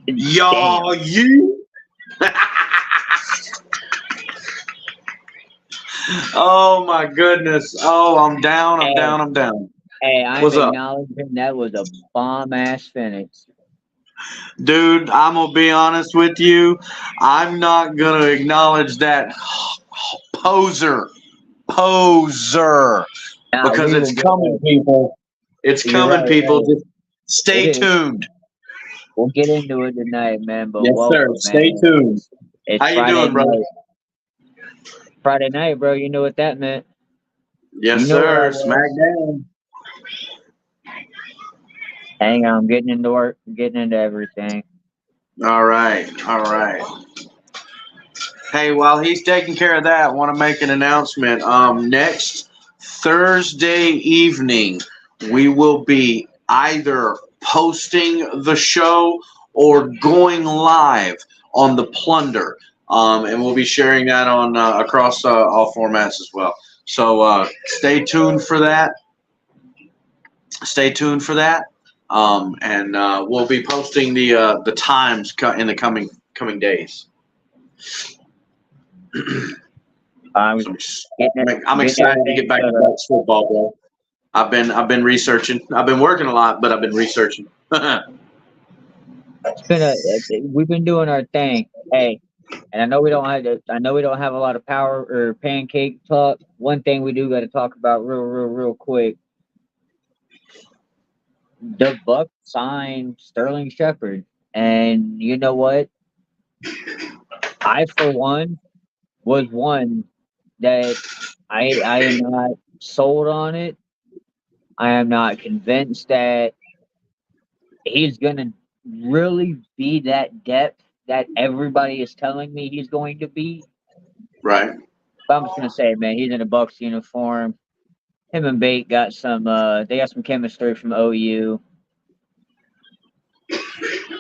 Y'all, you. Oh my goodness. Oh, I'm down. I'm down. I'm down. Hey, I'm What's up? acknowledging that was a bomb-ass finish. Dude, I'm going to be honest with you. I'm not going to acknowledge that poser. Nah, Because we it's will get coming, there. people. It's You're coming, right, people. right. Just stay It is. tuned. We'll get into it tonight, man. But Yes, sir. welcome, Stay man. tuned. It's How you Friday doing, brother? night. Friday night, bro. You know what that meant. Yes, You know where I sir. was. Smackdown. Hang on, I'm getting into work, getting into everything. All right. All right. Hey, while he's taking care of that, I want to make an announcement. Next Thursday evening, we will be either posting the show or going live on the Plunder, and we'll be sharing that on across all formats as well. So stay tuned for that. Stay tuned for that, and we'll be posting the times in the coming days. I'm I'm excited to get back to Bucks football, bro. I've been researching. I've been working a lot, but I've been researching. We've been doing our thing. Hey, and I know we don't have a lot of power or pancake talk. One thing we do got to talk about real quick. The Bucks signed Sterling Shepard, and you know what? I, for one, was one that I am not sold on it. I am not convinced that he's going to really be that depth that everybody is telling me he's going to be. Right. But I'm just going to say, man, he's in a Bucks uniform. Him and Bate got some chemistry from OU.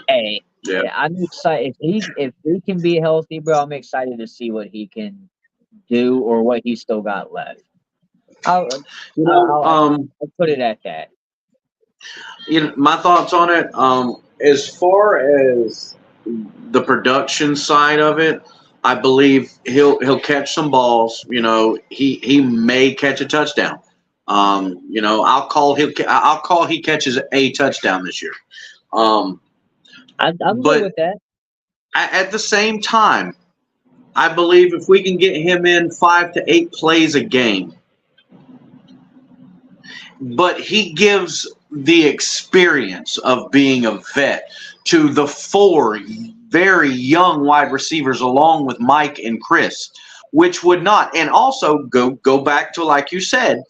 Hey, yeah, I'm excited. If he can be healthy, bro, I'm excited to see what he can do or what he's still got left. I'll put it at that. My thoughts on it. As far as the production side of it, I believe he'll catch some balls. He may catch a touchdown. I'll call he catches a touchdown this year. I'm good with that. At the same time, I believe if we can get him in 5 to 8 plays a game, but he gives the experience of being a vet to the 4 very young wide receivers along with Mike and Chris, which would not. And also go back to, like you said,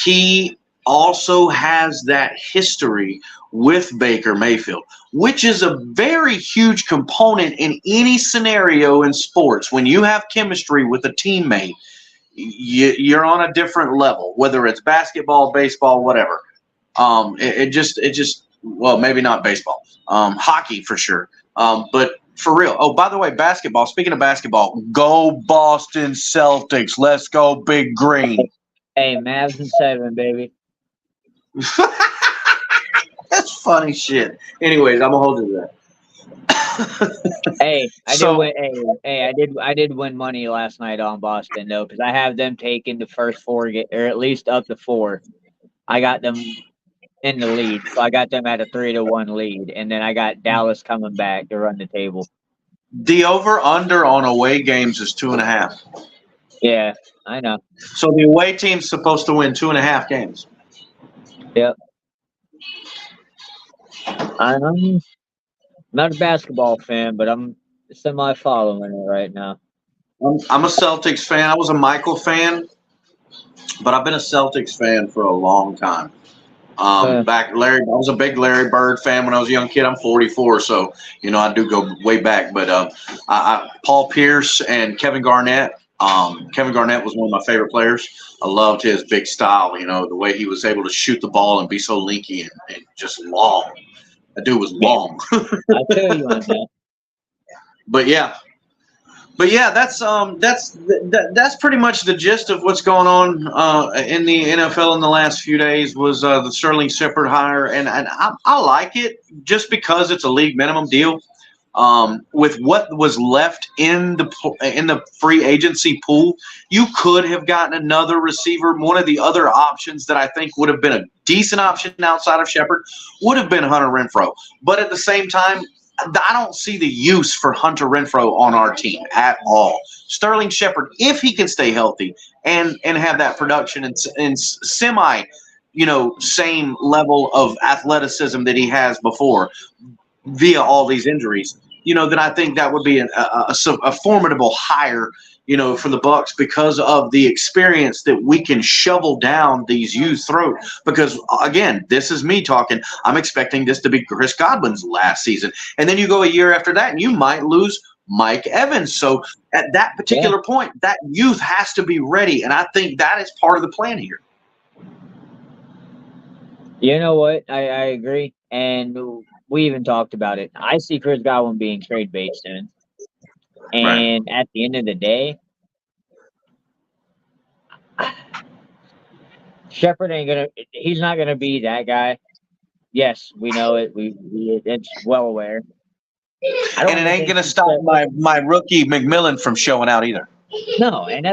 he also has that history with Baker Mayfield, which is a very huge component in any scenario in sports. When you have chemistry with a teammate, you're on a different level, whether it's basketball, baseball, whatever. Well, maybe not baseball, hockey for sure. But for real. Oh, by the way, basketball. Speaking of basketball, go Boston Celtics. Let's go Big Green. Hey, Mavs and 7, baby. That's funny shit. Anyways, I'm gonna hold you to that. Hey, I did win money last night on Boston though, because I have them taking the first 4 or at least up to 4. I got them in the lead, so I got them at a 3-1 lead, and then I got Dallas coming back to run the table. The over/under on away games is 2.5. Yeah, I know. So the away team's supposed to win 2.5 games. Yep. I'm not a basketball fan, but I'm semi-following it right now. I'm a Celtics fan. I was a Michael fan, but I've been a Celtics fan for a long time. I was a big Larry Bird fan when I was a young kid. I'm 44, so I do go way back. But Paul Pierce and Kevin Garnett. Kevin Garnett was one of my favorite players. I loved his big style. The way he was able to shoot the ball and be so linky and just long. That dude was long. I feel you on that. But yeah. But yeah, that's pretty much the gist of what's going on in the NFL in the last few days. Was the Sterling Shepard hire, and I like it just because it's a league minimum deal. With what was left in the free agency pool, you could have gotten another receiver. One of the other options that I think would have been a decent option outside of Shepard would have been Hunter Renfrow. But at the same time, I don't see the use for Hunter Renfrow on our team at all. Sterling Shepard, if he can stay healthy and have that production and semi, same level of athleticism that he has before via all these injuries, then I think that would be a formidable hire, for the Bucks because of the experience that we can shovel down these youth throat. Because again, this is me talking. I'm expecting this to be Chris Godwin's last season, and then you go a year after that, and you might lose Mike Evans. So at that particular point, that youth has to be ready, and I think that is part of the plan here. You know what? I agree, and we even talked about it. I see Chris Godwin being trade bait soon. And at the end of the day, Shepard he's not gonna be that guy. Yes, we know it. It's well aware. And it ain't gonna stop my rookie McMillan from showing out either. No, and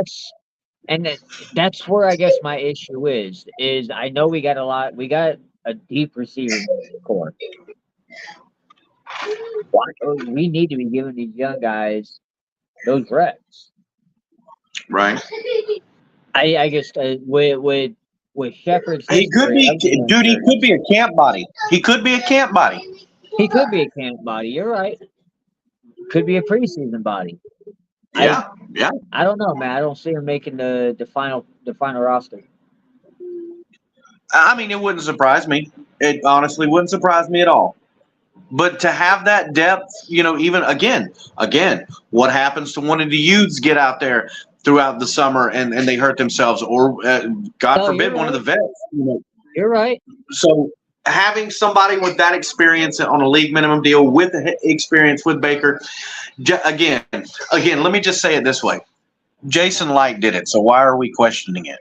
that's where I guess my issue is I know we got a deep receiver core. We need to be giving these young guys those reps. Right. I guess with Shepard's he could be a camp body. He could be a camp body. He could be a camp body. You're right. Could be a preseason body. Yeah. I don't know, man. I don't see him making the final roster. I mean, it wouldn't surprise me. It honestly wouldn't surprise me at all. But to have that depth, even again, what happens to one of the youths get out there throughout the summer and they hurt themselves, or God forbid, one of the vets. You're right. So having somebody with that experience on a league minimum deal with the experience with Baker, again, let me just say it this way. Jason Light did it, so why are we questioning it?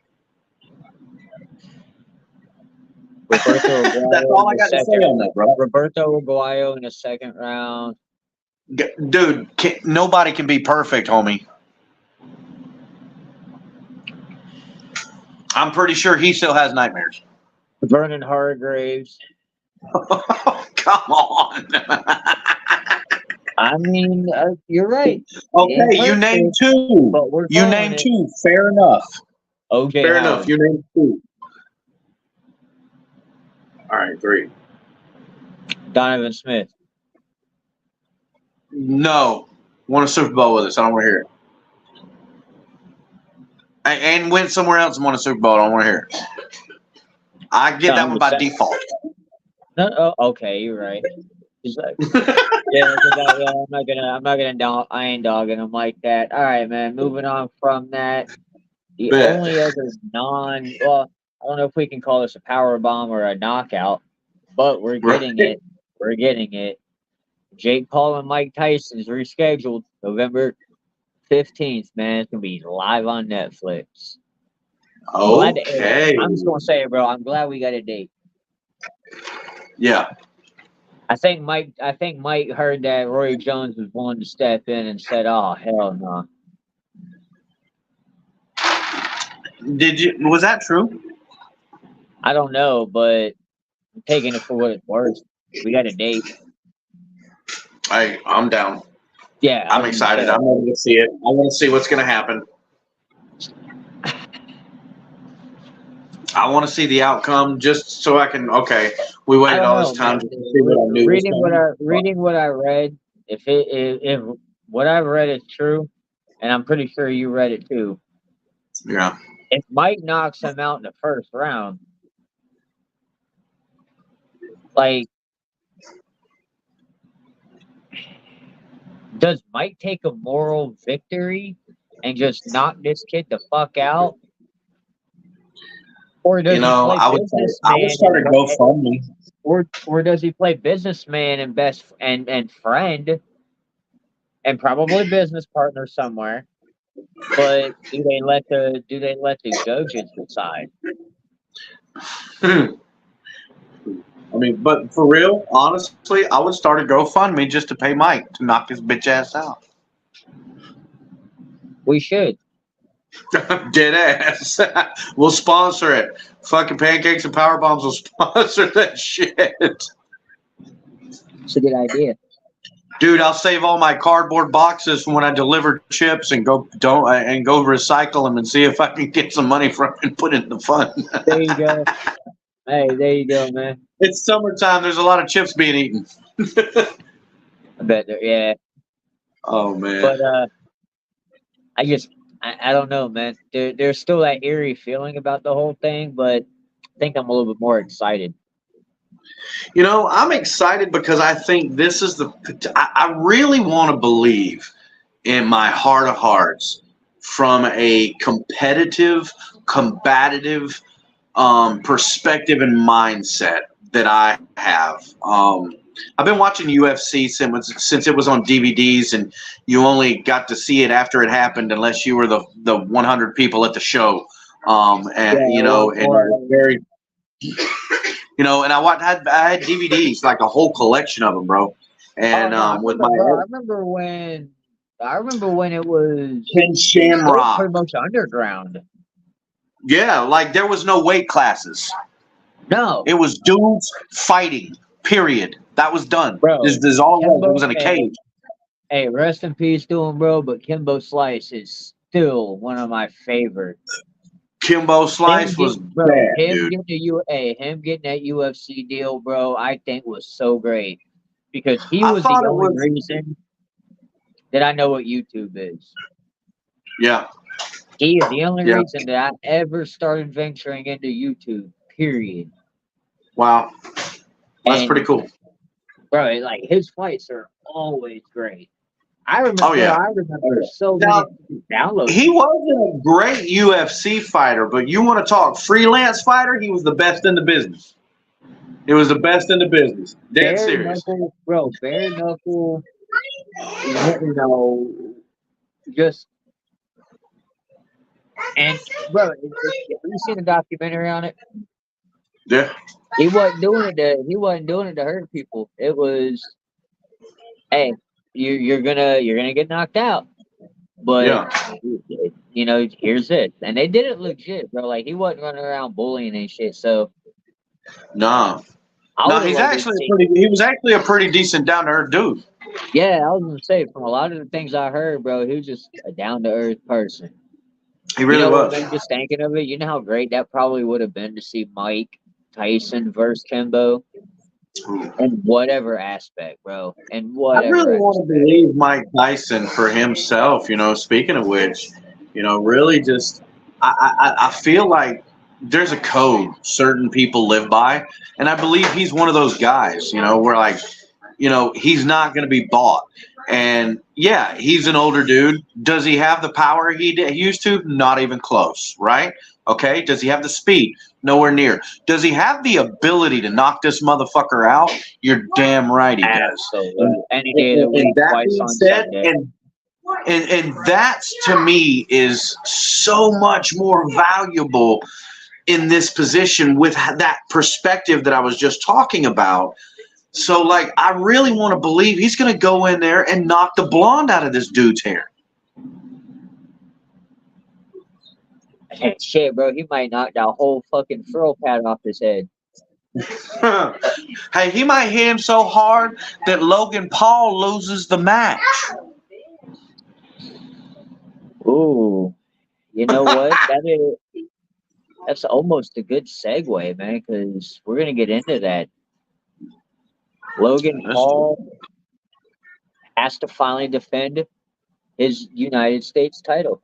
That's all I got to say on that, bro. Roberto Aguayo in the second round. Dude, nobody can be perfect, homie. I'm pretty sure he still has nightmares. Vernon Hargraves. Come on. I mean, you're right. Okay, you named two. You named two. Fair enough. Okay. Fair enough. You named two. All right, 3. Donovan Smith. No. Won a Super Bowl with us. I don't want to hear it. And went somewhere else and won a Super Bowl. I don't want to hear it. I get that one by default. No, okay, you're right. I ain't dogging him like that. All right, man. Moving on from that. The only other I don't know if we can call this a power bomb or a knockout, but we're getting it. We're getting it. Jake Paul and Mike Tyson's rescheduled November 15th, man. It's going to be live on Netflix. Okay. I'm just going to say it, bro. I'm glad we got a date. Yeah. I think Mike heard that Roy Jones was willing to step in and said, "Oh, hell no." Was that true? I don't know, but I'm taking it for what it's worth. We got a date. I'm down. Yeah. I'm excited. I'm ready to see it. I want to see what's going to happen. I want to see the outcome just so I can. Okay, we waited all this time to see what I knew. Reading what I read, if what I've read is true, and I'm pretty sure you read it too. Yeah. If Mike knocks him out in the first round, like, does Mike take a moral victory and just knock this kid the fuck out? Or does he play businessman? I would start a GoFundMe. Or does he play businessman and friend and probably business partner somewhere. But do they let the judges decide? I mean, but for real, honestly, I would start a GoFundMe just to pay Mike to knock his bitch ass out. We should. Dead ass. We'll sponsor it. Fucking Pancakes and Powerbombs will sponsor that shit. It's a good idea. Dude, I'll save all my cardboard boxes from when I deliver chips and go recycle them and see if I can get some money from it and put it in the fund. There you go. Hey, there you go, man. It's summertime. There's a lot of chips being eaten. I bet yeah. Oh man. But I don't know, man. There's still that eerie feeling about the whole thing, but I think I'm a little bit more excited. You know, I'm excited because I think this is I really want to believe in my heart of hearts from a competitive, combative perspective and mindset that I have. I've been watching UFC since it was on DVDs, and you only got to see it after it happened, unless you were the 100 people at the show. And Yeah, you know, and it was very, you know, and I had DVDs, like a whole collection of them, bro. And I with remember, my bro, I remember when it was Ken Shamrock, pretty much underground. yeah, like there was no weight classes. No, It was dudes fighting. Period. That was done. Bro, This is all it was. It was in a Kimbo, cage. hey, rest in peace to him, bro. But Kimbo Slice is still one of my favorites. Kimbo Slice was bad, him dude. him getting that UFC deal, bro. I think was so great because he I was the thought it only was. reason that I know what YouTube is. Yeah, He is the only yeah. reason that I ever started venturing into YouTube. Period. Wow, that's And pretty cool. bro, like his fights are always great. I remember, Oh yeah. so Now, many downloads. he wasn't a great UFC fighter, but you want to talk freelance fighter? He was the best in the business. He was the best in the business. Dead Bare serious. knuckle, bro. Bare knuckle. You know, just and bro, have you seen a documentary on it? Yeah. He wasn't doing it to hurt people. It was, hey, you're gonna get knocked out, but Yeah. you know, here's it, and they did it legit, bro. Like he wasn't running around bullying and shit. So Nah. I No, would have he's loved to actually see. he was actually a pretty decent down to earth dude. Yeah, I was gonna say from a lot of the things I heard, bro, he was just a down to earth person. He really You know what, was. man? Just thinking of it, you know how great that probably would have been to see Mike Tyson versus Kimbo in whatever aspect, bro. In I whatever really want aspect. to believe Mike Tyson for himself. You know, speaking of which, you know, really just I feel like there's a code certain people live by, and I believe he's one of those guys. You know, where like, you know, he's not going to be bought. And yeah, he's an older dude. Does he have the power he used to? Not even close, right? Okay. Does he have the speed? Nowhere near. Does he have the ability to knock this motherfucker out? You're damn right he does. Absolutely. Any day of the week, That twice being on said, Sunday. and that's to me is so much more valuable in this position with that perspective that I was just talking about. So, like, I really want to believe he's going to go in there and knock the blonde out of this dude's hair. And shit, bro, he might knock that whole fucking furrow pad off his head. Hey, he might hit him so hard that Logan Paul loses the match. Ooh, you know what? That's almost a good segue, man, because we're gonna get into that. Logan Paul has to finally defend his United States title.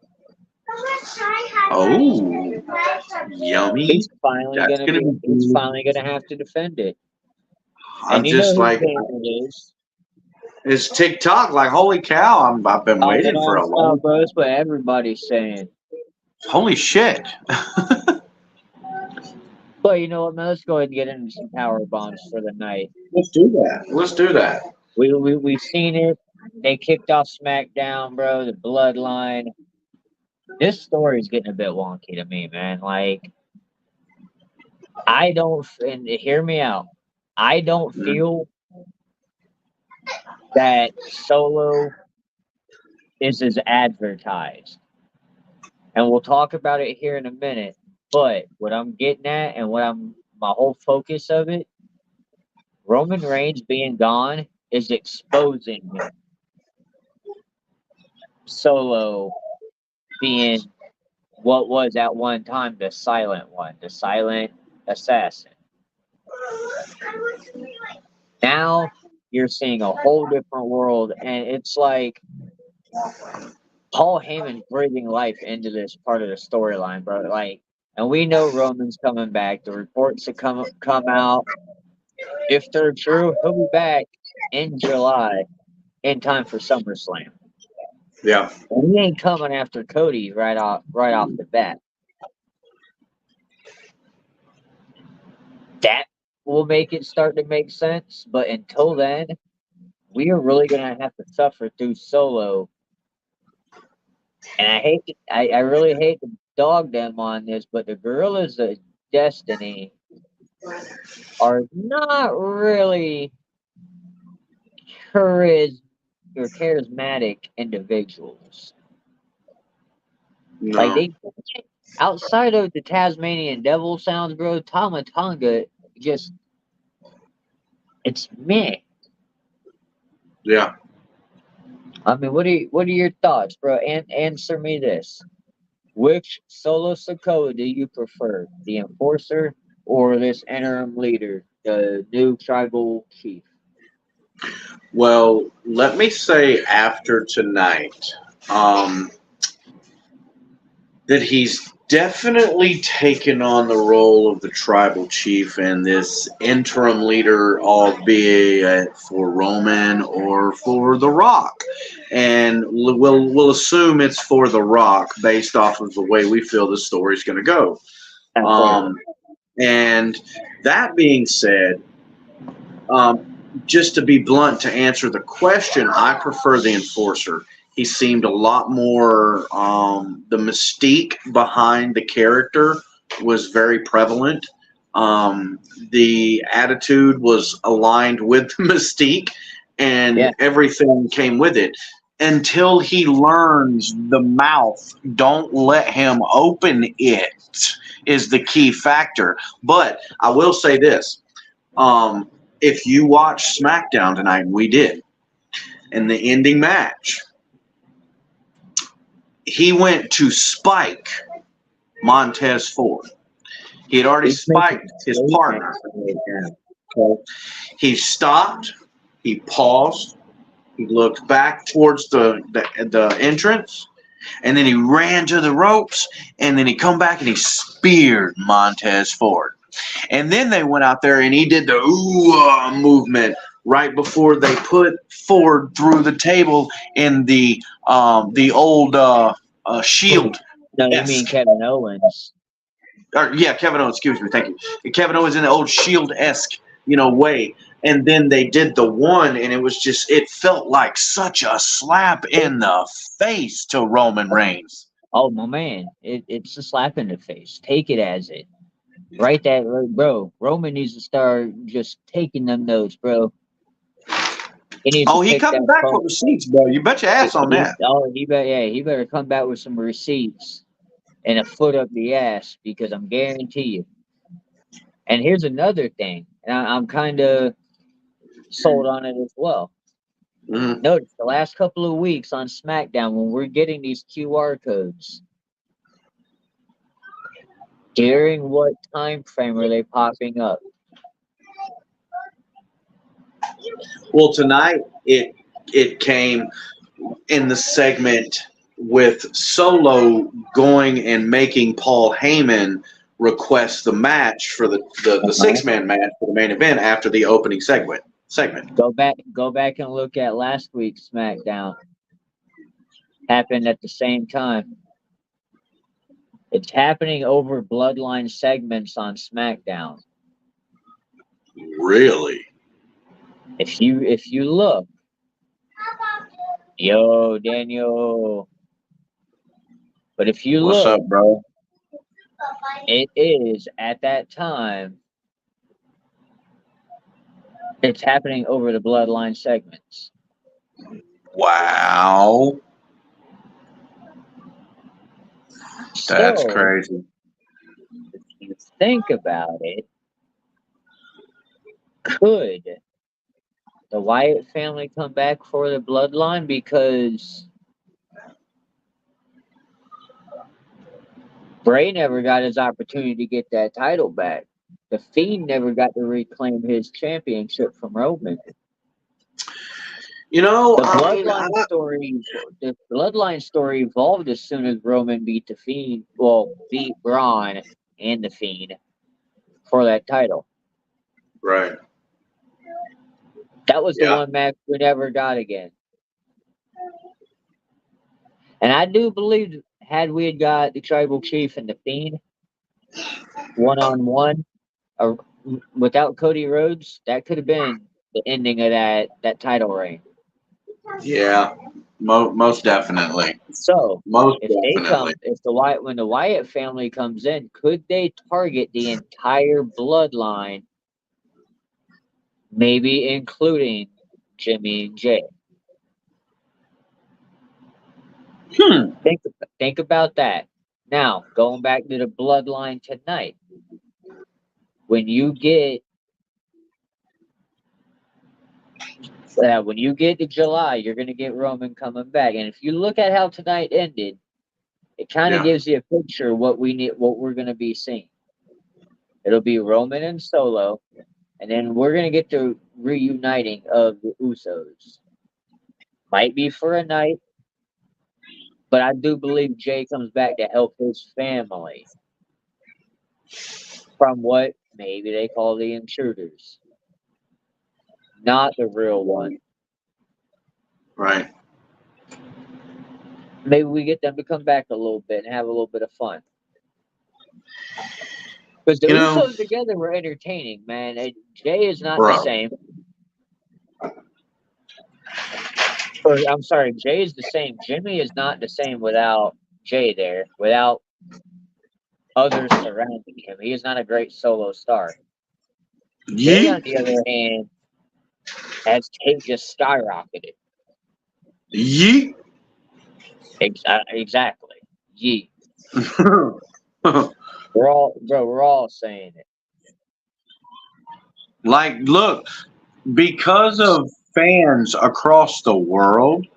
Oh, yummy! He's finally gonna have to defend it. I'm And you just know whose like, game it is. it's TikTok. Like, holy cow! I've been waiting for a long. Bro, that's what everybody's saying. Holy shit! But you know what, man? Let's go ahead and get into some power bombs for the night. Let's do that. Let's do that. We've seen it. they kicked off SmackDown, bro. The Bloodline. This story is getting a bit wonky to me, man. Like, I don't, and hear me out. I don't Mhm. feel that Solo is as advertised. And we'll talk about it here in a minute. But what I'm getting at and my whole focus of it, Roman Reigns being gone is exposing Solo being what was at one time the silent one, the silent assassin. Now you're seeing a whole different world, and it's like Paul Heyman's breathing life into this part of the storyline, bro. Like, and we know Roman's coming back. The reports that come out, if they're true, he'll be back in July in time for SummerSlam. Yeah. And he ain't coming after Cody right off the bat. That will make it start to make sense, but until then, we are really gonna have to suffer through Solo. And I really hate to dog them on this, but the Gorillas of Destiny are not really charismatic individuals. Like, No. they outside of the Tasmanian Devil sounds, bro, Tama Tonga just it's meh. Yeah. I mean, what are your thoughts, bro? And answer me this: which Solo Sokoa do you prefer, the Enforcer or this interim leader, the new tribal chief? Well, let me say after tonight, that he's definitely taken on the role of the tribal chief and this interim leader, albeit for Roman or for The Rock. And we'll assume it's for The Rock based off of the way we feel the story's going to go. That's right. Um, and that being said, just to be blunt, to answer the question, I prefer the Enforcer. He seemed a lot more, the mystique behind the character was very prevalent. The attitude was aligned with the mystique, and Yeah. everything came with it. Until he learns the mouth, don't let him open it, is the key factor. But I will say this. If you watch SmackDown tonight, and we did, in the ending match, he went to spike Montez Ford. He had already He's making spiked his statements partner. right now. Okay. He stopped, he paused, he looked back towards the entrance, and then he ran to the ropes, and then he come back and he speared Montez Ford. And then they went out there and he did the ooh movement right before they put Ford through the table in the old Shield No, you mean esque. Kevin Owens? Yeah, Kevin Owens. Excuse me, thank you. Kevin Owens in the old Shield esque, way. And then they did the one, and it felt like such a slap in the face to Roman Reigns. Oh my man, it's a slap in the face. Take it as it. Right, that bro. Roman needs to start just taking them notes, bro. He needs to Oh, he pick coming that back phone. with receipts, bro. You bet your ass on that. He better come back with some receipts and a foot up the ass because I'm guarantee you. And here's another thing, and I'm kind of sold on it as well. Mm-hmm. Notice the last couple of weeks on SmackDown when we're getting these QR codes. During what time frame are they popping up? Well, tonight it came in the segment with Solo going and making Paul Heyman request the match for the Uh-huh. 6-man match for the main event after the opening segment. Go back and look at last week's SmackDown. Happened at the same time. It's happening over Bloodline segments on SmackDown. Really? If you look, Yo, Daniel. But if you What's look, up, bro? it is at that time, it's happening over the bloodline segments. Wow. That's So, crazy. if you think about it, could the Wyatt family come back for the bloodline? Because Bray never got his opportunity to get that title back. The Fiend never got to reclaim his championship from Roman. You know, The I mean, the bloodline story evolved as soon as Roman beat the Fiend, well, beat Braun and the Fiend for that title. right. That was the Yeah. one match we never got again. And I do believe had we had got the Tribal Chief and the Fiend 1-on-1, or without Cody Rhodes, that could have been the ending of that title reign. Yeah. Most definitely. So Most if definitely. when the Wyatt family comes in, could they target the entire bloodline, maybe including Jimmy and Jay? Hmm. Think about that. Now, going back to the bloodline tonight, when you get to July, you're going to get Roman coming back, and if you look at how tonight ended, it kind of Yeah. gives you a picture of what we're going to be seeing. It'll be Roman and Solo, and then we're going to get the reuniting of the Usos. Might be for a night, but I do believe Jay comes back to help his family from what maybe they call the intruders, not the real one. Right. Maybe we get them to come back a little bit and have a little bit of fun. Because the You know, Usos together were entertaining, man. Jay is not the bro. same. Or I'm sorry, Jay is the same. Jimmy is not the same without Jay there, without others surrounding him. He is not a great solo star. Jay, Yeet. on the other hand, has just skyrocketed. Yeet. Exactly. Yee. We're all saying it. Like, look, because of fans across the world,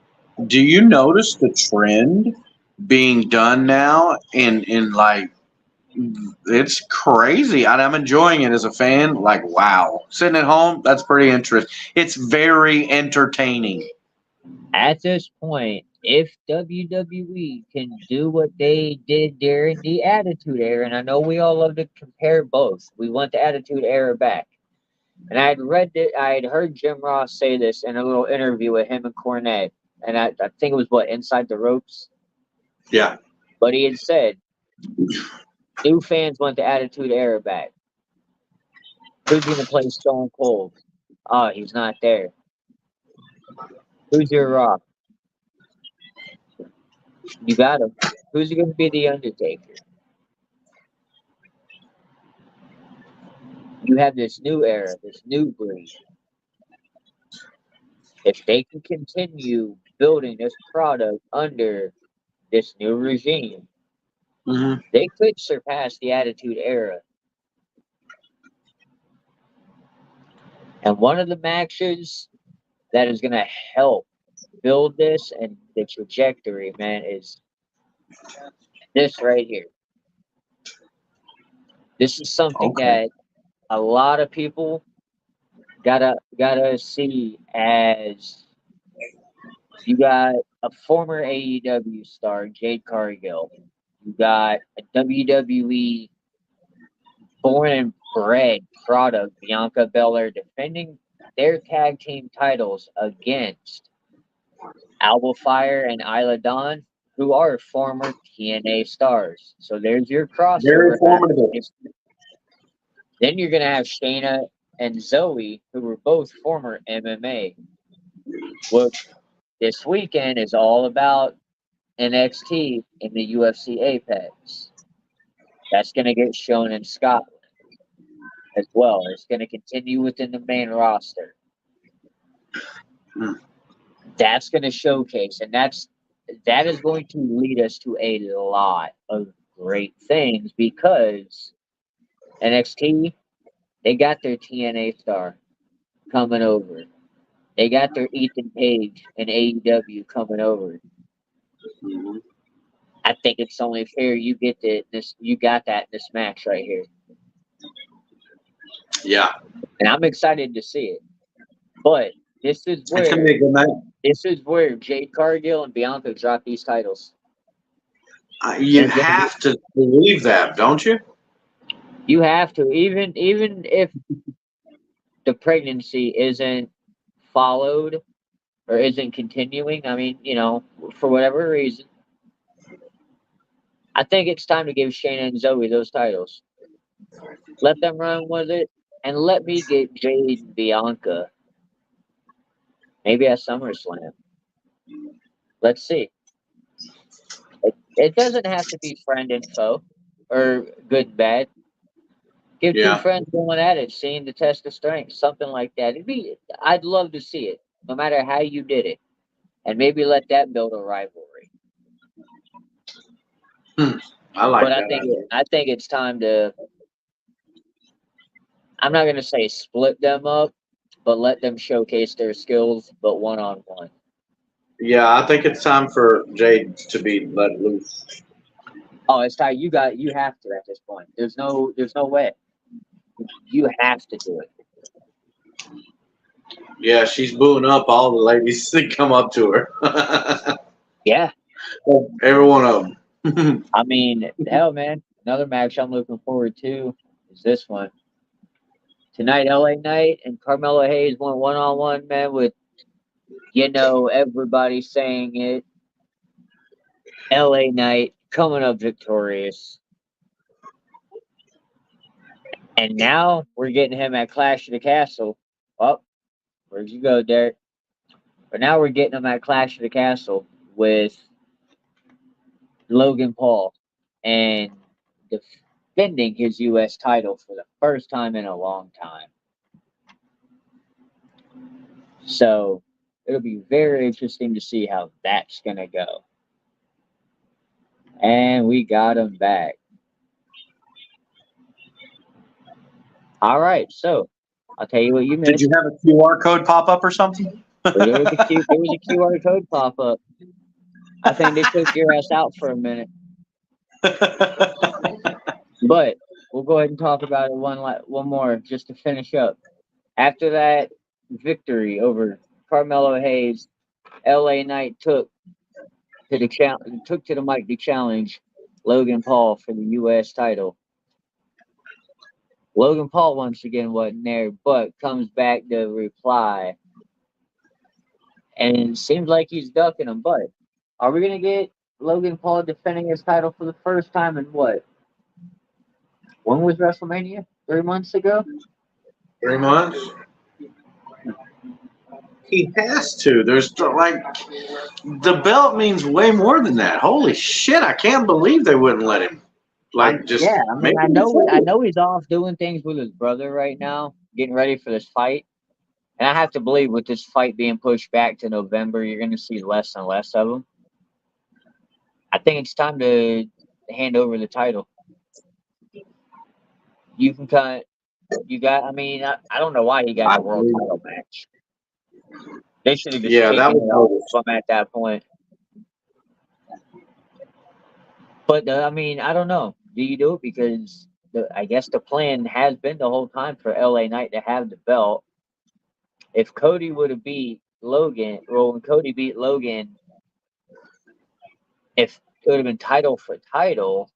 do you notice the trend being done now in like it's crazy. And I'm enjoying it as a fan. Like, wow. Sitting at home, that's pretty interesting. It's very entertaining. At this point, if WWE can do what they did during the Attitude Era, and I know we all love to compare both, we want the Attitude Era back. And I had heard Jim Ross say this in a little interview with him and Cornette, and I think it was Inside the Ropes. Yeah. But he had said, new fans want the Attitude Era back. Who's going to play Stone Cold? Oh, he's not there. Who's your Rock? You got him. Who's going to be the Undertaker? You have this new era, this new breed. If they can continue building this product under this new regime, Mm-hmm. they could surpass the Attitude Era. And one of the matches that is going to help build this and the trajectory, man, is this right here. This is something Okay. that a lot of people gotta see as you got a former AEW star, Jade Cargill. You got a WWE born and bred product, Bianca Belair, defending their tag team titles against Alba Fire and Isla Dawn, who are former TNA stars. So there's your Very crossover match. formidable. Then you're gonna have Shayna and Zoe, who were both former MMA. Well, This weekend is all about NXT in the UFC Apex. That's going to get shown in Scotland as well. It's going to continue within the main roster. That's going to showcase, and that is going to lead us to a lot of great things because NXT, they got their TNA star coming over. They got their Ethan Page and AEW coming over. Mm-hmm. I think it's only fair you get you got that in this match right here. Yeah. And I'm excited to see it. But this is It's gonna where be a good night. Jade Cargill and Bianca drop these titles. You have to believe that, don't you? You have to, even if the pregnancy isn't followed or isn't continuing. I mean, for whatever reason, I think it's time to give Shayna and Zoe those titles. Let them run with it, and let me get Jade and Bianca. Maybe at SummerSlam. Let's see. It doesn't have to be friend and foe or good and bad. Give two friends going at it, seeing the test of strength, something like that. I'd love to see it, no matter how you did it, and maybe let that build a rivalry. I like but that. I think it's time to. I'm not going to say split them up, but let them showcase their skills, but one-on-one. Yeah, I think it's time for Jade to be let loose. Oh, it's time. You have to at this point. There's no way. You have to do it. Yeah, she's booing up all the ladies that come up to her. Yeah. Every one of them. I mean, hell, man. Another match I'm looking forward to is this one. Tonight, LA Knight and Carmello Hayes went one-on-one, man, with, everybody saying it. LA Knight coming up victorious. And now we're getting him at Clash of the Castle. Oh, where'd you go, Derek? But now we're getting him at Clash of the Castle with Logan Paul and defending his U.S. title for the first time in a long time. So it'll be very interesting to see how that's going to go. And we got him back. All right, so I'll tell you what you missed. Did you have a QR code pop up or something? There was a QR code pop up. I think they took your ass out for a minute. But we'll go ahead and talk about it one more just to finish up. After that victory over Carmello Hayes, LA Knight took to the mic to challenge Logan Paul for the U.S. title. Logan Paul once again wasn't there, but comes back to reply. And it seems like he's ducking him. But are we going to get Logan Paul defending his title for the first time in what? When was WrestleMania? 3 months ago? 3 months? He has to. There's the belt means way more than that. Holy shit! I can't believe they wouldn't let him. I know he's off doing things with his brother right now, getting ready for this fight. And I have to believe with this fight being pushed back to November, you're going to see less and less of him. I think it's time to hand over the title. You can cut. I don't know why he got the world title match. They should have just taken it off from at that point. But I don't know. Do you do it? Because I guess the plan has been the whole time for LA Knight to have the belt. If Cody would have beat Logan, when Cody beat Logan, if it would have been title for title,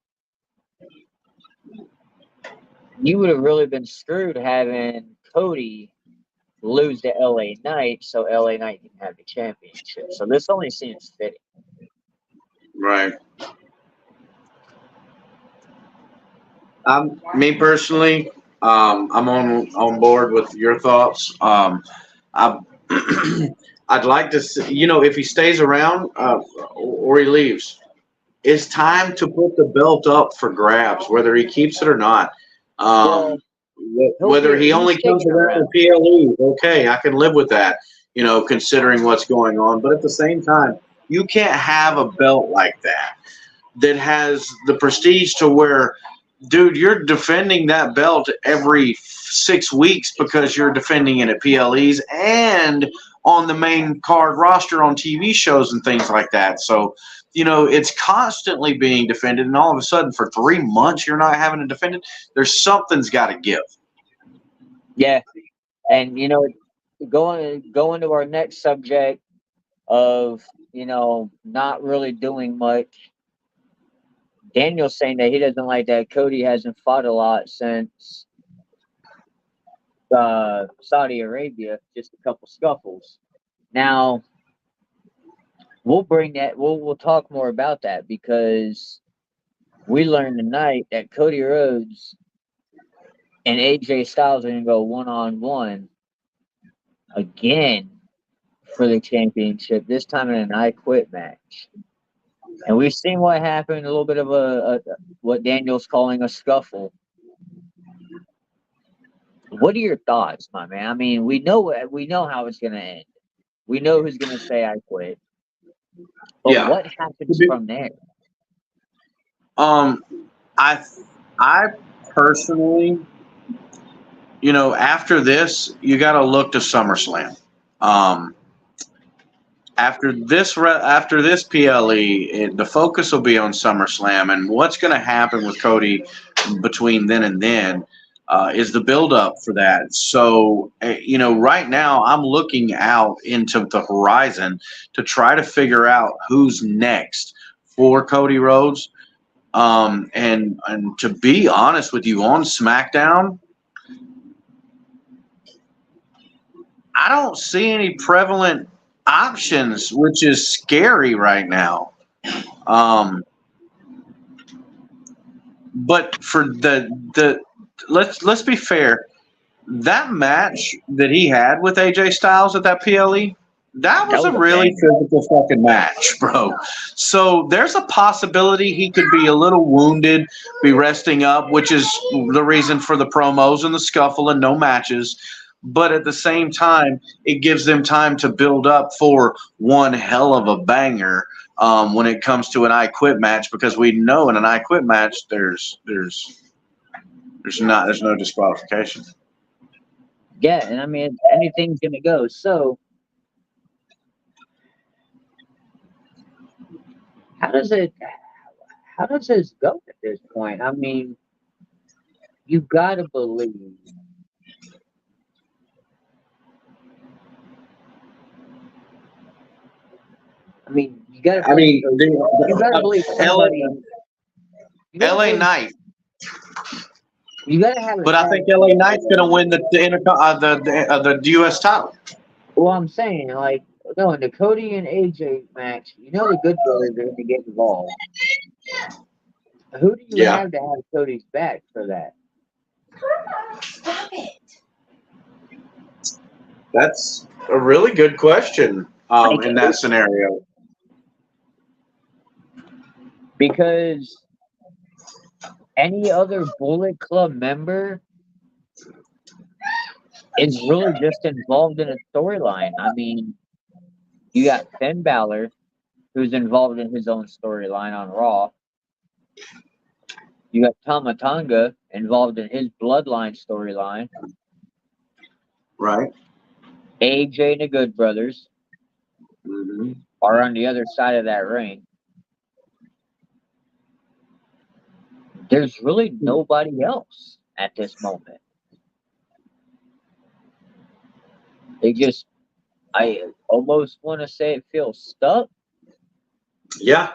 you would have really been screwed having Cody lose to LA Knight so LA Knight can have the championship. So this only seems fitting. Right. Me personally, I'm on board with your thoughts. I I'd like to see, if he stays around or he leaves, it's time to put the belt up for grabs, whether he keeps it or not. Well, Um, whether he he's only comes sticking around around. to PLE, okay, I can live with that, considering what's going on. But at the same time, you can't have a belt like that has the prestige to where, dude, you're defending that belt every 6 weeks because you're defending it at PLEs and on the main card roster on TV shows and things like that. So, it's constantly being defended, and all of a sudden, for 3 months, you're not having to defend it. There's something's got to give. Yeah, and going to our next subject of not really doing much. Daniel's saying that he doesn't like that Cody hasn't fought a lot since Saudi Arabia, just a couple scuffles. Now we'll bring that. We'll talk more about that because we learned tonight that Cody Rhodes and AJ Styles are gonna go 1-on-1 again for the championship. This time in an I Quit match. And we've seen what happened. A little bit of a what Daniel's calling a scuffle. What are your thoughts, my man? I mean, we know how it's gonna end. We know who's gonna say I quit. But Yeah. what happens from there? I personally, after this, you got to look to SummerSlam. After this PLE, the focus will be on SummerSlam, and what's going to happen with Cody between then and then is the build up for that. So, right now I'm looking out into the horizon to try to figure out who's next for Cody Rhodes. And to be honest with you, on SmackDown, I don't see any prevalent options, which is scary right now. But for the let's be fair, that match that he had with AJ Styles at that PLE, that was a really physical fucking match, bro. So there's a possibility he could be a little wounded, be resting up, which is the reason for the promos and the scuffle and no matches. But at the same time, it gives them time to build up for one hell of a banger when it comes to an I Quit match, because we know in an I Quit match there's no disqualification. Yeah, and I mean anything's gonna go. So how does this go at this point? I mean, you gotta believe. I mean, you gotta believe somebody. LA Knight. You gotta have. But I think LA Knight's gonna win the US title. Well, I'm saying, like, no, in the Cody and AJ match, the Good Brothers are gonna get involved. Who do you have to have Cody's back for that? Stop it. That's a really good question in that scenario. Because any other Bullet Club member is really just involved in a storyline. I mean, you got Finn Balor, who's involved in his own storyline on Raw. You got Tama Tonga involved in his Bloodline storyline. Right. AJ and the Good Brothers are on the other side of that ring. There's really nobody else at this moment. I almost want to say it feels stuck. Yeah.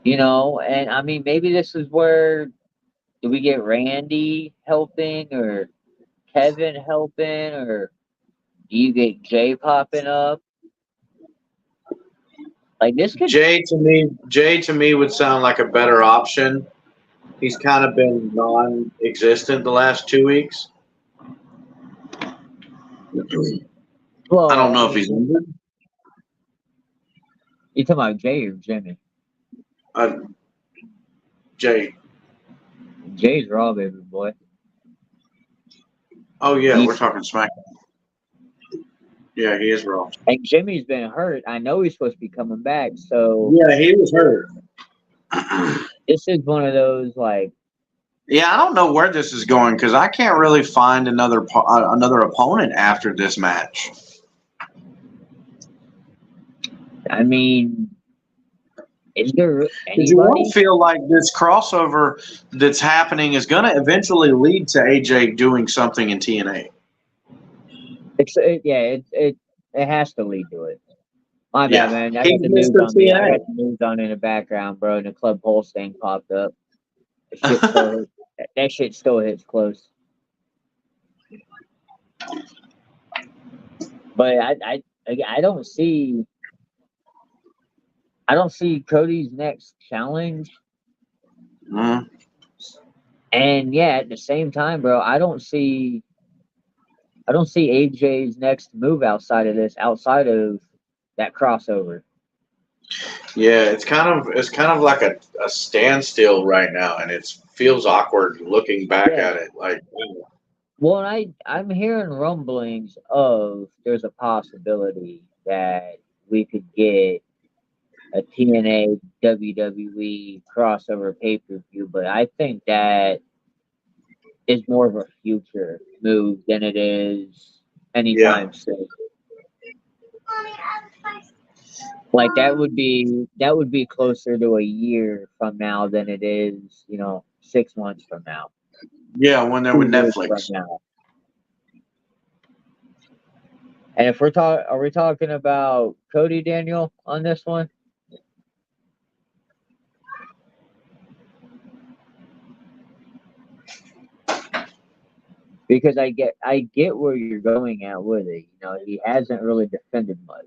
And I mean, maybe this is where do we get Randy helping or Kevin helping, or do you get Jay popping up? Like this could Jay to me would sound like a better option. He's kind of been non-existent the last 2 weeks. Well, I don't know I if he's mean, injured. you talking about Jay or Jimmy? Uh, Jay. Jay's raw, baby boy. Oh yeah, He we're talking SmackDown. Yeah, he is Raw. and Jimmy's been hurt. I know he's supposed to be coming back. So Yeah, he was hurt. this is one of those like, Yeah, I don't know where this is going because I can't really find another opponent after this match. I mean, is there Because you want anybody? to feel like this crossover that's happening is going to eventually lead to AJ doing something in TNA. It has to lead to it. My bad, Yeah, man. I got he's the news Mr. on me. I got TNA. the news on in the background, bro. And the club pulse thing popped up. Shit still hits, that shit still hits close. But I don't see Cody's next challenge. Mm. And yeah, at the same time, bro, I don't see AJ's next move outside of that crossover. Yeah, it's kind of like a standstill right now, and it feels awkward looking back Yeah. at it. Like, Well, I'm hearing rumblings of there's a possibility that we could get a TNA WWE crossover pay-per-view, but I think that is more of a future move than it is yeah, anytime soon. Like that would be closer to a year from now than it is, 6 months from now, yeah, when they're 2 with years from Netflix. now. And if are we talking about Cody Daniel on this one? Because I get where you're going at with it. He hasn't really defended much.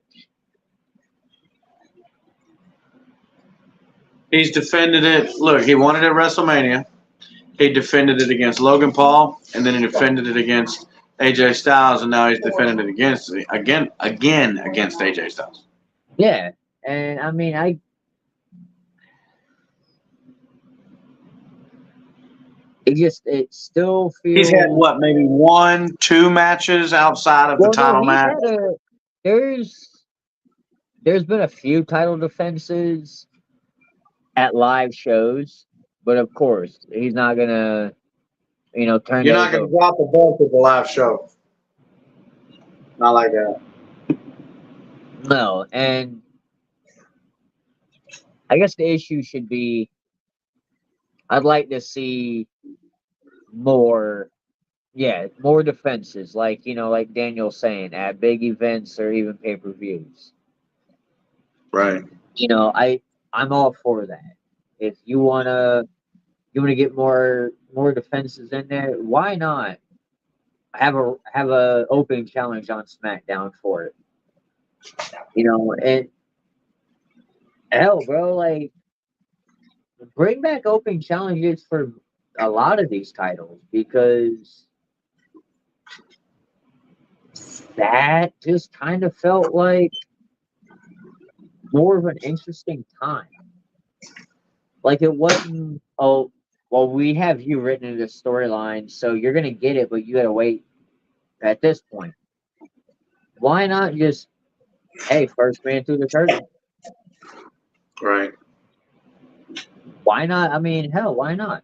He's defended it. Look, he won it at WrestleMania. He defended it against Logan Paul, and then he defended it against AJ Styles, and now he's defending it again against AJ Styles. Yeah, and I mean it still feels. He's had what, maybe 1-2 matches outside of the title match. There's been a few title defenses at live shows, but of course he's not gonna turn You're those not going over. to drop the belt at the live show. Not like that. No, and I guess the issue should be I'd like to see more defenses, like like Daniel's saying, at big events or even pay-per-views. Right. I'm all for that. If you wanna get more defenses in there, why not have a open challenge on SmackDown for it? And hell, bro, like bring back open challenges for a lot of these titles, because that just kind of felt like more of an interesting time. Like it wasn't, oh, well, we have you written in the storyline, so you're gonna get it, but you gotta wait at this point. Why not just, hey, first man through the curtain? Right. Why not? I mean, hell, why not?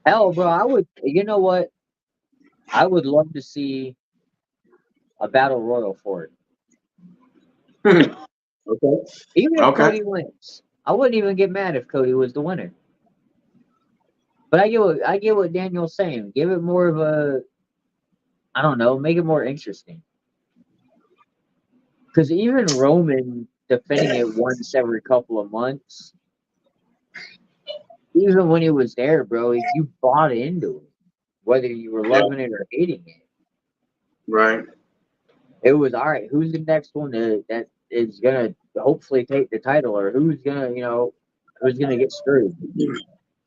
Hell, bro, you know what? I would love to see a battle royal for it. Okay. Even if Okay. Cody wins. I wouldn't even get mad if Cody was the winner. But I get what Daniel's saying. Give it more of a, I don't know, make it more interesting. Because even Roman defending it once every couple of months, even when he was there, bro, you bought into it, whether you were loving it or hating it. Right. It was all right. Who's the next one that is gonna hopefully take the title, or who's gonna get screwed?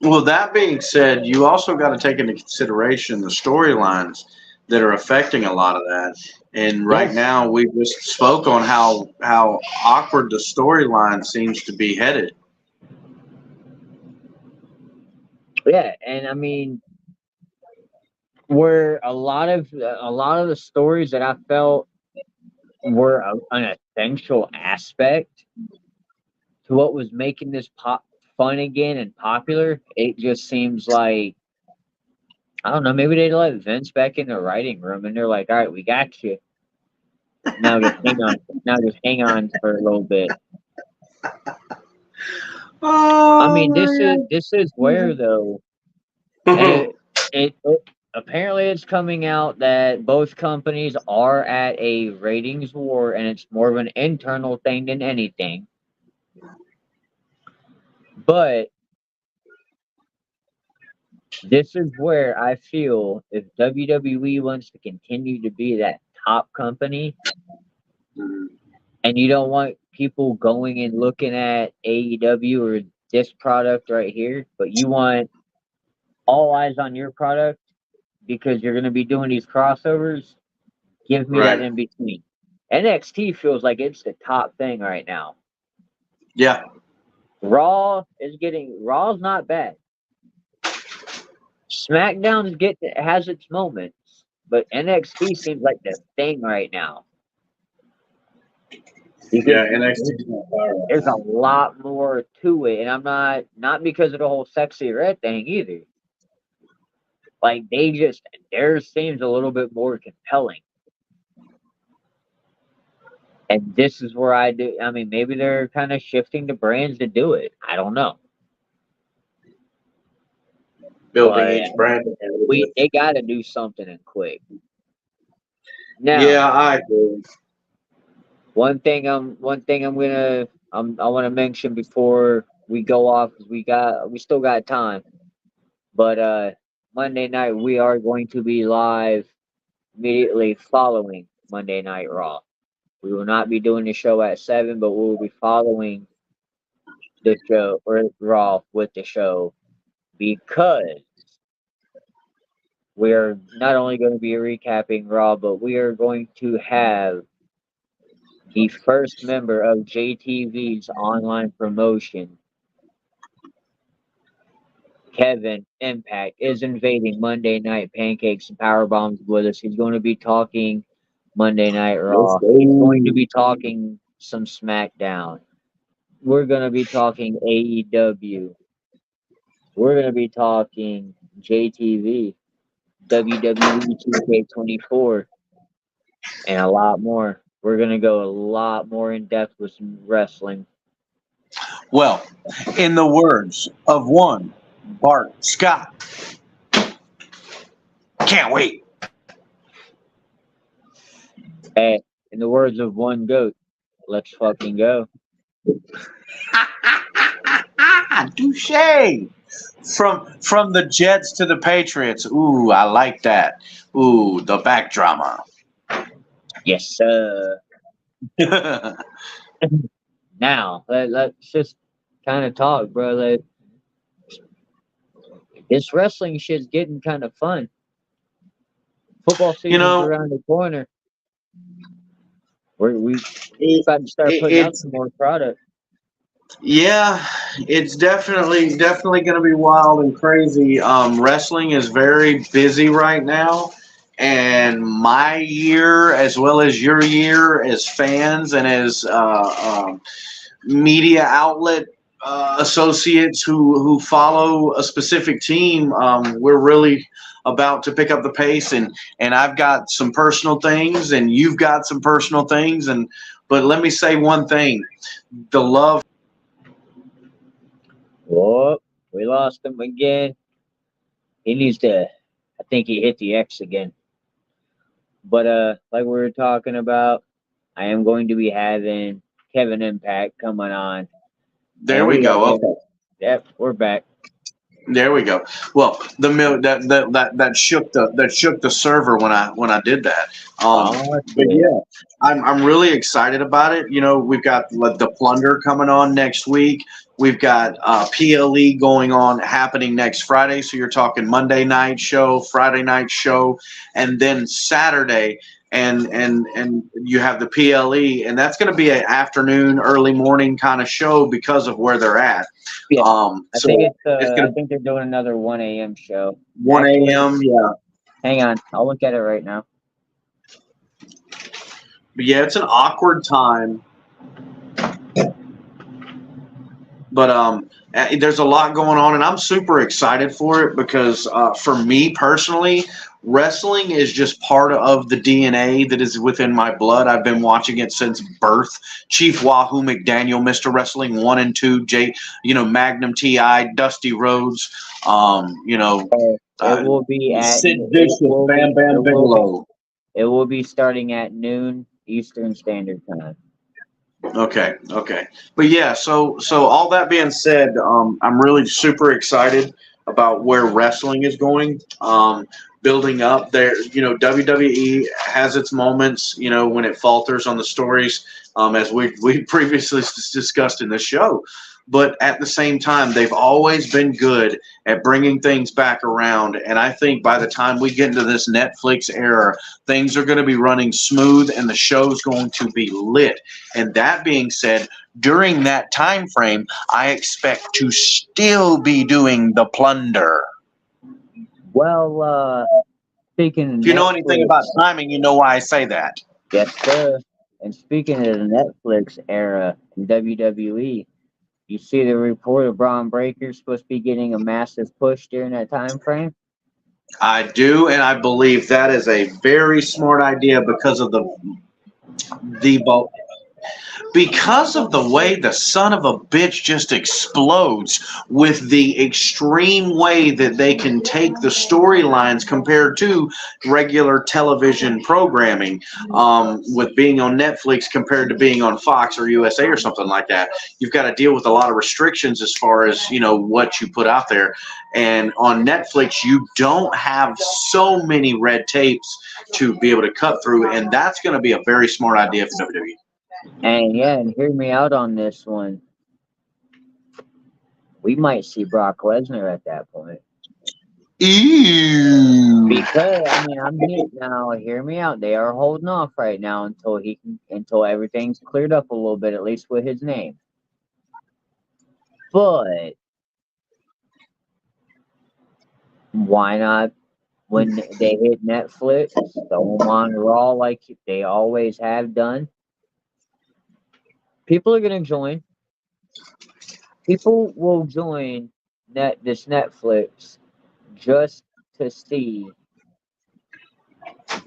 Well, that being said, you also got to take into consideration the storylines that are affecting a lot of that. And right Yes. now, we just spoke on how awkward the storyline seems to be headed. Yeah, and I mean, where a lot of the stories that I felt were an essential aspect to what was making this pop fun again and popular, it just seems like I don't know. Maybe they let Vince back in the writing room, and they're like, "All right, we got you. Now just hang on. Now just hang on for a little bit." I mean, Oh this is where though, and my it apparently it's coming out that both companies are at a ratings war, and it's more of an internal thing than anything. But this is where I feel if WWE wants to continue to be that top company, God. and you don't want people going and looking at AEW or this product right here, but you want all eyes on your product because you're going to be doing these crossovers, give me that Right. in between. NXT feels like it's the top thing right now. Yeah. Raw's not bad. Has its moments, but NXT seems like the thing right now because Yeah. NXT. there's a lot more to it, and I'm not because of the whole sexy red thing either. Like theirs seems a little bit more compelling, and this is where I do. I mean, maybe they're kind of shifting the brands to do it. I don't know, Building but each brand. they got to do something and quick. Now, Yeah, I agree. one thing I want to mention before we go off because we still got time. But Monday night we are going to be live immediately following Monday Night Raw. We will not be doing the show at 7, but we will be following the show or Raw with the show because we are not only going to be recapping Raw, but we are going to have the first member of JTV's online promotion, Kevin Impact, is invading Monday Night Pancakes and Powerbombs with us. He's going to be talking Monday Night Let's Raw. He's going to go. be talking some SmackDown. We're going to be talking AEW. We're going to be talking JTV, WWE 2K24, and a lot more. We're going to go a lot more in depth with some wrestling. Well, in the words of one Bart Scott, can't wait. Hey, in the words of one goat, let's fucking go. Touche. From the Jets to the Patriots. Ooh, I like that. Ooh, the back drama. Yes, sir. Now, let's just kind of talk, bro. This wrestling shit's getting kind of fun. Football you season's know, around the corner. We it, about to start it, putting out it's some more product. yeah, it's definitely going to be wild and crazy. Wrestling is very busy right now, and my year as well as your year as fans and as media outlet associates who follow a specific team, we're really about to pick up the pace, and I've got some personal things, and you've got some personal things, and but let me say one thing: the love. Whoop, we lost him again. He needs to. I think he hit the X again. But like we were talking about, I am going to be having Kevin Impact coming on, There and we we are go. going. Okay. Yep, we're back. There we go. Well, that shook the server when I did that. Oh, But shit. yeah, I'm really excited about it. We've got the Plunder coming on next week. We've got PLE going on happening next Friday. So you're talking Monday night show, Friday night show, and then Saturday. And you have the PLE, and that's going to be an afternoon, early morning kind of show because of where they're at. Yeah. So it's I gonna think they're doing another 1 a.m. show. 1 Actually, a.m. Yeah, hang on. I'll look at it right now. but yeah, it's an awkward time. But there's a lot going on, and I'm super excited for it because for me personally, wrestling is just part of the DNA that is within my blood. I've been watching it since birth. Chief Wahoo McDaniel, Mr. Wrestling 1 and 2, Magnum TI, Dusty Rhodes, It will be at Sid Vicious, Bam Bam Bigelow. It will be starting at noon Eastern Standard Time. Okay. But yeah, so all that being said, I'm really super excited about where wrestling is going. Building up there, WWE has its moments, when it falters on the stories, as we previously discussed in the show. But at the same time, they've always been good at bringing things back around. And I think by the time we get into this Netflix era, things are going to be running smooth and the show's going to be lit. And that being said, during that time frame, I expect to still be doing the Plunder. Well, speaking of If you know anything Netflix, about timing, you know why I say that. yes, sir. And speaking of the Netflix era in WWE, you see the report of Braun Breaker supposed to be getting a massive push during that time frame? I do, and I believe that is a very smart idea because of the because of the way the son of a bitch just explodes with the extreme way that they can take the storylines compared to regular television programming, with being on Netflix compared to being on Fox or USA or something like that. You've got to deal with a lot of restrictions as far as what you put out there, and on Netflix you don't have so many red tapes to be able to cut through, and that's going to be a very smart idea for WWE. And yeah, and hear me out on this one. We might see Brock Lesnar at that point. Ew. Because now. Hear me out. They are holding off right now until everything's cleared up a little bit, at least with his name. But why not? When they hit Netflix, throw them on Raw like they always have done. People are gonna join. People will join this Netflix just to see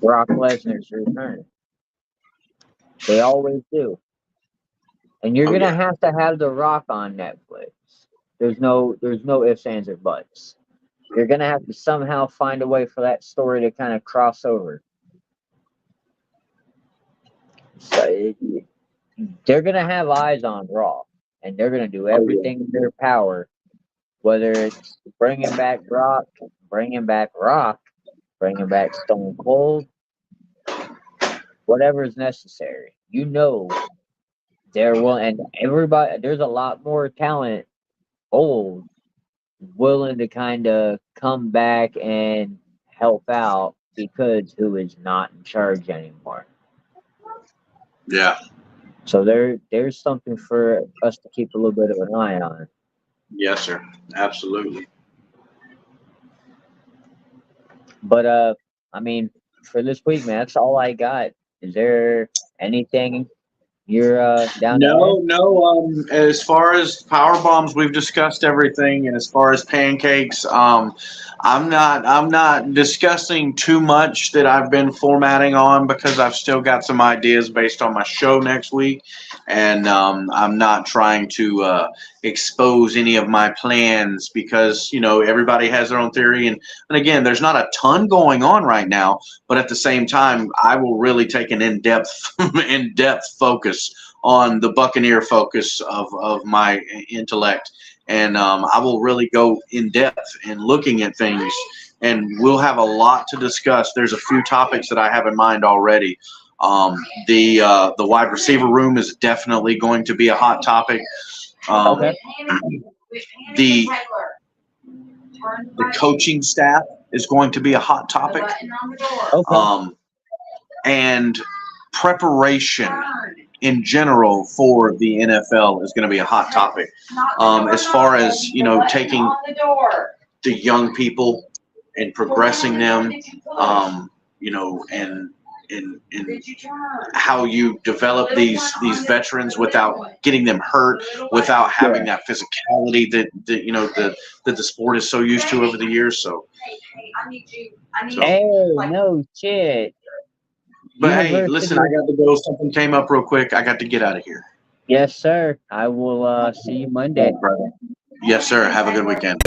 Brock Lesnar's return. They always do. And you're gonna have to have The Rock on Netflix. There's no ifs, ands, or buts. You're gonna have to somehow find a way for that story to kind of cross over. So they're gonna have eyes on Raw, and they're gonna do everything in their power, whether it's bringing back Brock, bringing back Rock, bringing back Stone Cold, whatever is necessary. There will, and everybody. There's a lot more talent, old, willing to kind of come back and help out because who is not in charge anymore. Yeah. So there's something for us to keep a little bit of an eye on. Yes, sir. Absolutely. But for this week, man, that's all I got. Is there anything you're down to add? No. As far as power bombs, we've discussed everything, and as far as pancakes, I'm not discussing too much that I've been formatting on because I've still got some ideas based on my show next week, and I'm not trying to expose any of my plans because everybody has their own theory, and again, there's not a ton going on right now, but at the same time, I will really take an in-depth focus on the Buccaneer focus of my intellect, and I will really go in depth in looking at things, and we'll have a lot to discuss. There's a few topics that I have in mind already. The wide receiver room is definitely going to be a hot topic. Okay. The coaching staff is going to be a hot topic. Okay. And preparation in general for the NFL is going to be a hot topic. As far as, taking the young people and progressing them, and how you develop these veterans without getting them hurt, without having that physicality that the sport is so used to over the years. So, Hey, no shit. but hey, listen, I got to go. Something came up real quick. I got to get out of here. Yes, sir. I will see you Monday. Yes, sir. Have a good weekend.